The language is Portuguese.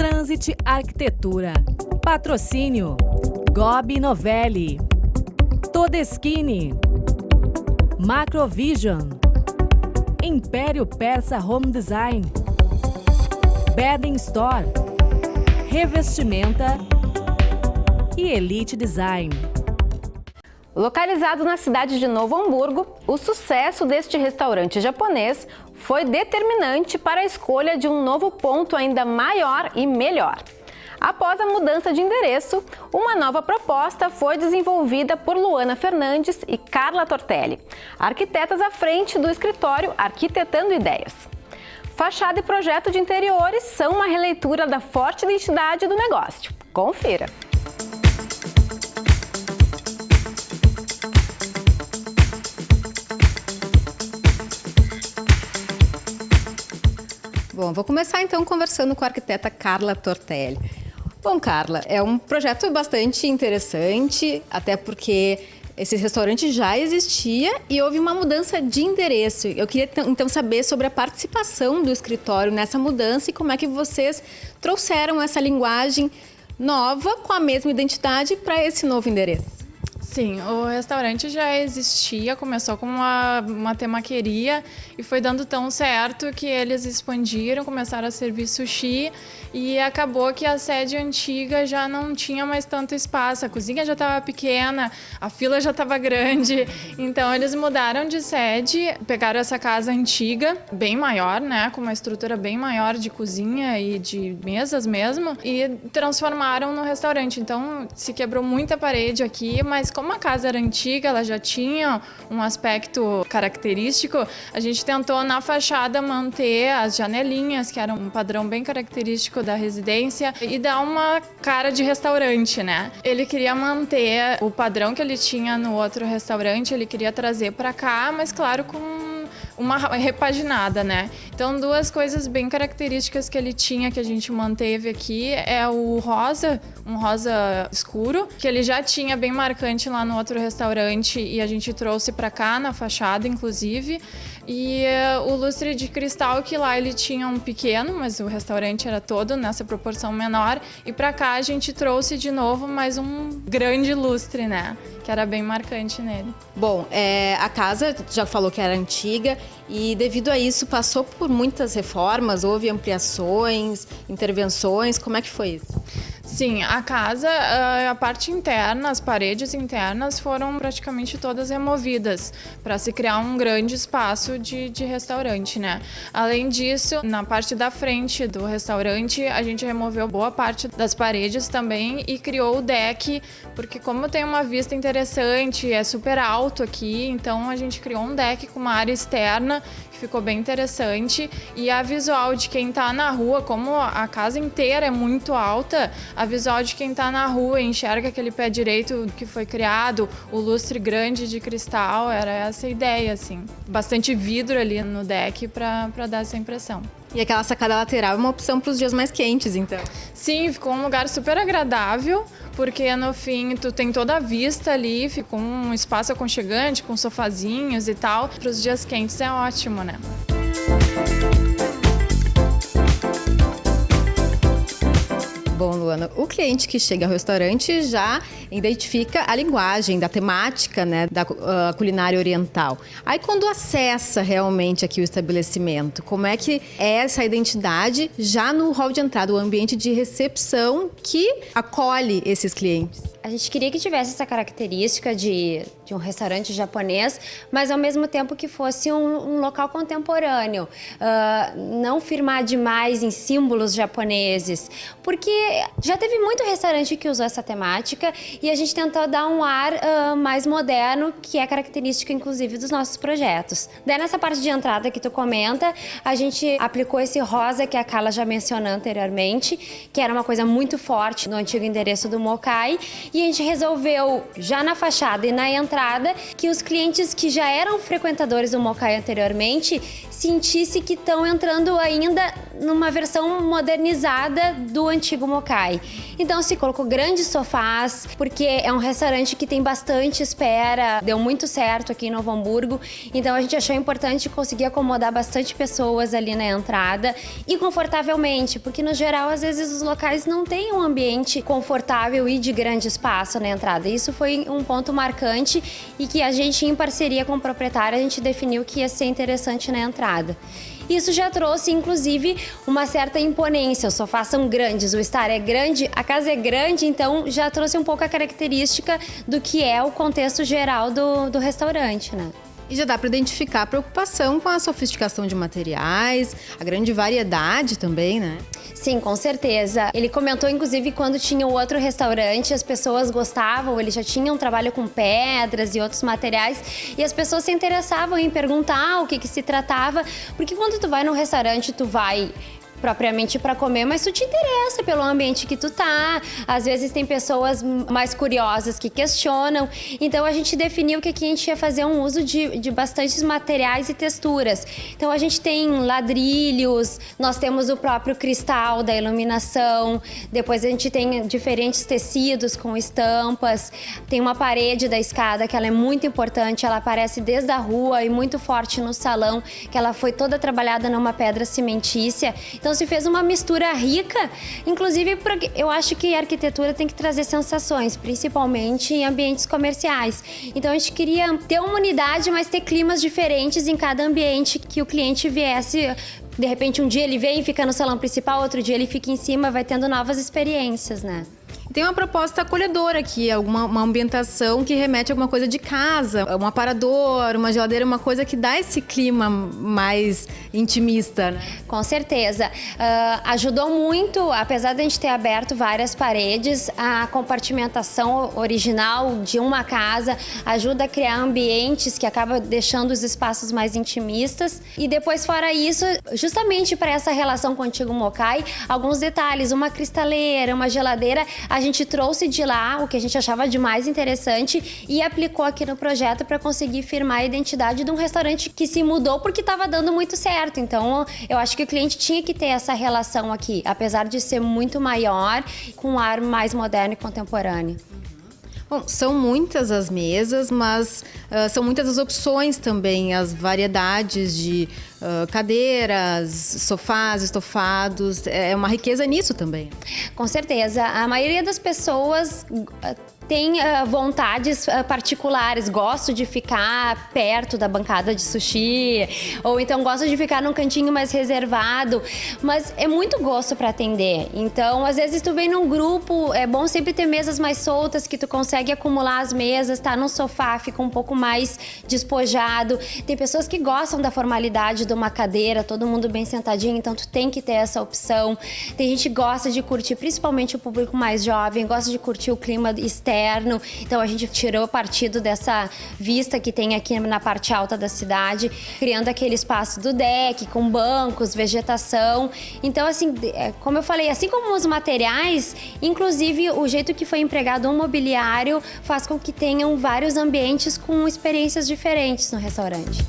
Transit Arquitetura. Patrocínio Gobi Novelli. Todeschini. Macrovision. Império Persa Home Design. Bedding Store. Revestimenta e Elite Design. Localizado na cidade de Novo Hamburgo, o sucesso deste restaurante japonês foi determinante para a escolha de um novo ponto ainda maior e melhor. Após a mudança de endereço, uma nova proposta foi desenvolvida por Luana Fernandes e Carla Tortelli, arquitetas à frente do escritório Arquitetando Ideias. Fachada e projeto de interiores são uma releitura da forte identidade do negócio. Confira! Bom, vou começar então conversando com a arquiteta Carla Tortelli. Bom, Carla, é um projeto bastante interessante, até porque esse restaurante já existia e houve uma mudança de endereço. Eu queria então saber sobre a participação do escritório nessa mudança e como é que vocês trouxeram essa linguagem nova com a mesma identidade para esse novo endereço. Sim, o restaurante já existia, começou com uma temaqueria e foi dando tão certo que eles expandiram, começaram a servir sushi e acabou que a sede antiga já não tinha mais tanto espaço, a cozinha já estava pequena, a fila já estava grande, então eles mudaram de sede, pegaram essa casa antiga, bem maior, né, com uma estrutura bem maior de cozinha e de mesas mesmo, e transformaram no restaurante. Então se quebrou muita parede aqui, mas como a casa era antiga, ela já tinha um aspecto característico, a gente tentou na fachada manter as janelinhas, que eram um padrão bem característico da residência, e dar uma cara de restaurante, né? Ele queria manter o padrão que ele tinha no outro restaurante, ele queria trazer para cá, mas claro, com uma repaginada, né? Então, duas coisas bem características que ele tinha, que a gente manteve aqui, é o rosa, um rosa escuro, que ele já tinha bem marcante lá no outro restaurante e a gente trouxe para cá, na fachada, inclusive. E o lustre de cristal, que lá ele tinha um pequeno, mas o restaurante era todo nessa proporção menor. E para cá a gente trouxe de novo mais um grande lustre, né? Que era bem marcante nele. Bom, a casa já falou que era antiga e devido a isso passou por muitas reformas, houve ampliações, intervenções, como é que foi isso? Sim, a casa, a parte interna, as paredes internas foram praticamente todas removidas para se criar um grande espaço de restaurante, né? Além disso, na parte da frente do restaurante, a gente removeu boa parte das paredes também e criou o deck, porque como tem uma vista interessante, é super alto aqui, então a gente criou um deck com uma área externa que ficou bem interessante e a visual de quem tá na rua, como a casa inteira é muito alta, a visual de quem está na rua e enxerga aquele pé direito que foi criado, o lustre grande de cristal, era essa a ideia, assim. Bastante vidro ali no deck para dar essa impressão. E aquela sacada lateral é uma opção para os dias mais quentes, então? Sim, ficou um lugar super agradável, porque no fim tu tem toda a vista ali, ficou um espaço aconchegante com sofazinhos e tal. Para os dias quentes é ótimo, né? Bom, Luana, o cliente que chega ao restaurante já identifica a linguagem, da temática, né, da culinária oriental. Aí quando acessa realmente aqui o estabelecimento, como é que é essa identidade já no hall de entrada, o ambiente de recepção que acolhe esses clientes? A gente queria que tivesse essa característica de um restaurante japonês, mas ao mesmo tempo que fosse um local contemporâneo. Não firmar demais em símbolos japoneses, porque já teve muito restaurante que usou essa temática e a gente tentou dar um ar mais moderno, que é característica inclusive dos nossos projetos. Daí nessa parte de entrada que tu comenta, a gente aplicou esse rosa que a Carla já mencionou anteriormente, que era uma coisa muito forte no antigo endereço do Mokai. E a gente resolveu, já na fachada e na entrada, que os clientes que já eram frequentadores do Mokai anteriormente sentisse que estão entrando ainda numa versão modernizada do antigo Mokai. Então se colocou grandes sofás, porque é um restaurante que tem bastante espera, deu muito certo aqui em Novo Hamburgo, então a gente achou importante conseguir acomodar bastante pessoas ali na entrada e confortavelmente, porque no geral às vezes os locais não têm um ambiente confortável e de grande espaço na entrada. Isso foi um ponto marcante e que a gente, em parceria com o proprietário, a gente definiu que ia ser interessante na entrada. Isso já trouxe, inclusive, uma certa imponência. Os sofás são grandes, o estar é grande, a casa é grande, então já trouxe um pouco a característica do que é o contexto geral do restaurante, né? E já dá para identificar a preocupação com a sofisticação de materiais, a grande variedade também, né? Sim, com certeza. Ele comentou, inclusive, quando tinha o outro restaurante, as pessoas gostavam, ele já tinha um trabalho com pedras e outros materiais, e as pessoas se interessavam em perguntar o que se tratava, porque quando tu vai num restaurante, tu vai propriamente para comer, mas tu te interessa pelo ambiente que tu tá. Às vezes tem pessoas mais curiosas que questionam. Então a gente definiu que aqui a gente ia fazer um uso de bastantes materiais e texturas. Então a gente tem ladrilhos, nós temos o próprio cristal da iluminação, depois a gente tem diferentes tecidos com estampas, tem uma parede da escada que ela é muito importante, ela aparece desde a rua e muito forte no salão, que ela foi toda trabalhada numa pedra cimentícia. Então se fez uma mistura rica, inclusive porque eu acho que a arquitetura tem que trazer sensações, principalmente em ambientes comerciais. Então a gente queria ter uma unidade, mas ter climas diferentes em cada ambiente, que o cliente viesse. De repente um dia ele vem e fica no salão principal, outro dia ele fica em cima, vai tendo novas experiências, né? Tem uma proposta acolhedora aqui, uma ambientação que remete a alguma coisa de casa, um aparador, uma geladeira, uma coisa que dá esse clima mais intimista, né? Com certeza. Ajudou muito, apesar de a gente ter aberto várias paredes, a compartimentação original de uma casa ajuda a criar ambientes que acaba deixando os espaços mais intimistas. E depois, fora isso, justamente para essa relação com o antigo Mokai, alguns detalhes, uma cristaleira, uma geladeira, a gente trouxe de lá o que a gente achava de mais interessante e aplicou aqui no projeto para conseguir firmar a identidade de um restaurante que se mudou porque estava dando muito certo. Então, eu acho que o cliente tinha que ter essa relação aqui, apesar de ser muito maior, com um ar mais moderno e contemporâneo. Bom, são muitas as mesas, mas são muitas as opções também, as variedades de cadeiras, sofás, estofados. É uma riqueza nisso também. Com certeza. A maioria das pessoas tem vontades particulares. Gosto de ficar perto da bancada de sushi, ou então gosto de ficar num cantinho mais reservado, mas é muito gosto para atender. Então, às vezes tu vem num grupo, é bom sempre ter mesas mais soltas, que tu consegue acumular as mesas, tá num sofá, fica um pouco mais despojado. Tem pessoas que gostam da formalidade de uma cadeira, todo mundo bem sentadinho, então tu tem que ter essa opção. Tem gente que gosta de curtir, principalmente o público mais jovem, gosta de curtir o clima externo. Então a gente tirou partido dessa vista que tem aqui na parte alta da cidade, criando aquele espaço do deck, com bancos, vegetação. Então, assim, como eu falei, assim como os materiais, inclusive o jeito que foi empregado um mobiliário faz com que tenham vários ambientes com experiências diferentes no restaurante.